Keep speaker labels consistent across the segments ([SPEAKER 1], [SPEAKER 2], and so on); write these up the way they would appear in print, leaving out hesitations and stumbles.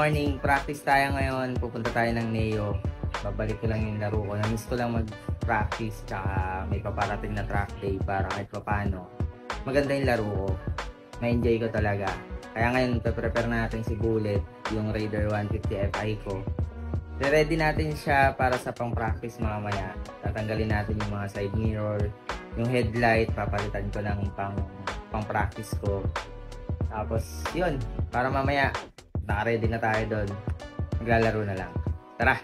[SPEAKER 1] morning, practice tayo ngayon. Pupunta tayo ng Neo. Babalik ko lang yung laro ko. Na-miss ko lang mag-practice, tsaka may paparating na track day para kahit paano. Maganda yung laro ko. Ma-enjoy ko talaga. Kaya ngayon, prepare natin si Bullet, yung Raider 150 Fi ko. Ready natin siya para sa pang-practice mamaya. Tatanggalin natin yung mga side mirror, yung headlight, papalitan ko ng pang-practice ko. Tapos, yun, para mamaya, naka-ready na tayo doon. Maglalaro na lang. Tara!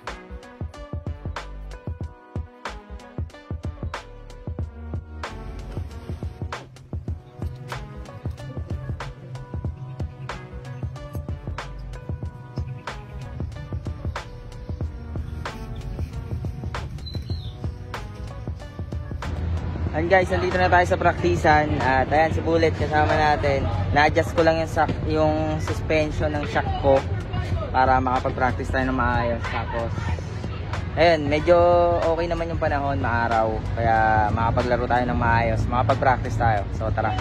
[SPEAKER 1] And guys, nandito na tayo sa praktisan at ayan si Bullet kasama natin. Na-adjust ko lang yung suspension ng shock ko para makapag-practice tayo ng maayos. Tapos ayun, medyo okay naman yung panahon, maaraw, kaya makapaglaro tayo ng maayos, makapag-practice tayo. So tara.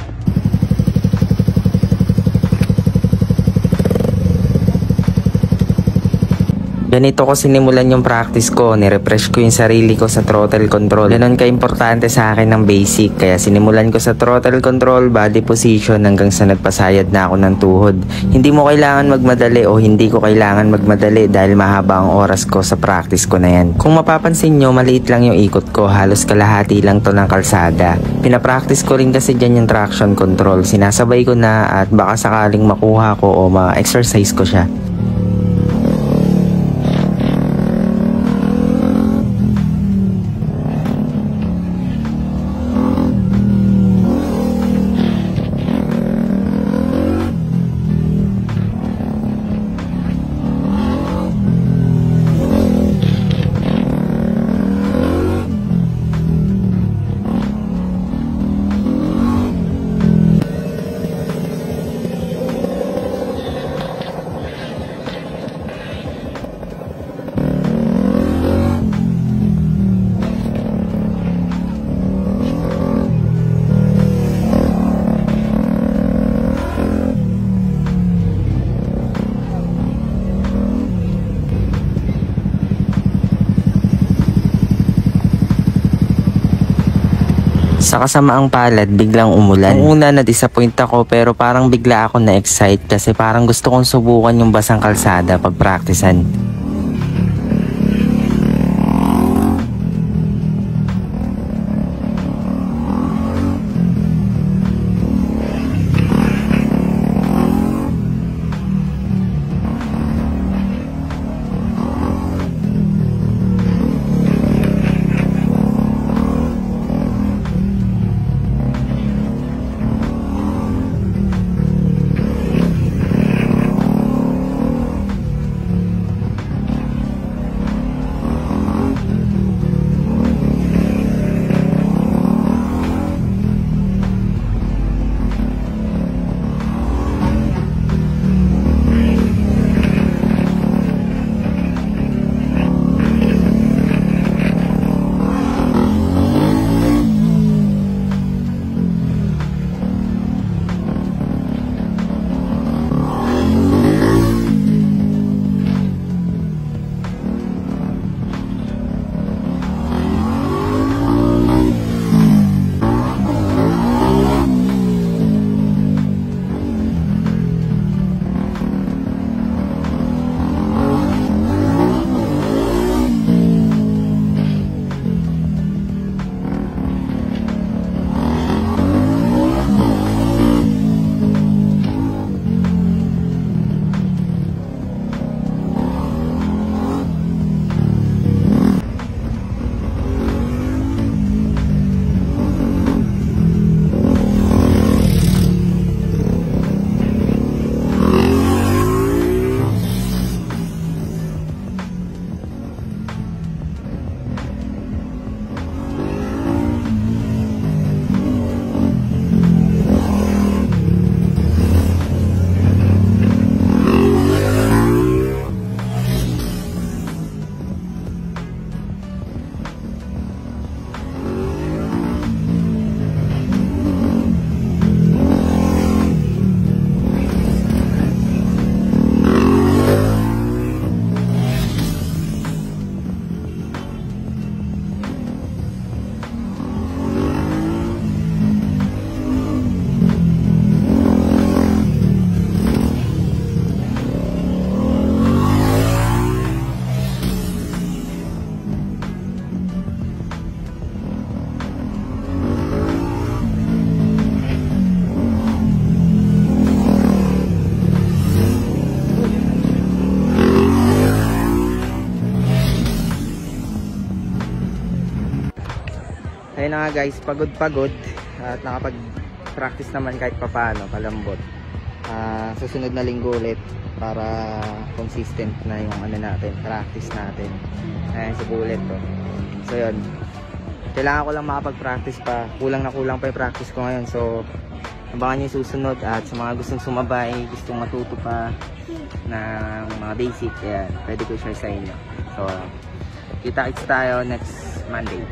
[SPEAKER 1] Ganito ko sinimulan yung practice ko, nirefresh ko yung sarili ko sa throttle control. Ganon ka-importante sa akin ng basic, kaya sinimulan ko sa throttle control, body position hanggang sa nagpasayad na ako ng tuhod. Hindi mo kailangan magmadali o hindi ko kailangan magmadali dahil mahaba ang oras ko sa practice ko na yan. Kung mapapansin nyo, maliit lang yung ikot ko, halos kalahati lang to ng kalsada. Pinapractice ko rin kasi dyan yung traction control, sinasabay ko na at baka sakaling makuha ko o ma-exercise ko siya. Sa kasamaang palad, biglang umulan. Noong una na-disappoint ako pero parang bigla ako na-excite kasi parang gusto kong subukan yung basang kalsada pag-practicean. Ayun na nga guys, pagod at nakapag-practice naman kahit papaano, palambot. Susunod na linggo ulit para consistent na yung ano natin, practice natin. Ayan, subulit to. So yun, kailangan ko lang makapag-practice pa. Kulang na kulang pa yung practice ko ngayon. So abangan nyo yung susunod, at sa mga gustong sumabay, gustong matuto pa ng mga basic, ayan, pwede ko share sa inyo. So kita-kits tayo next Monday.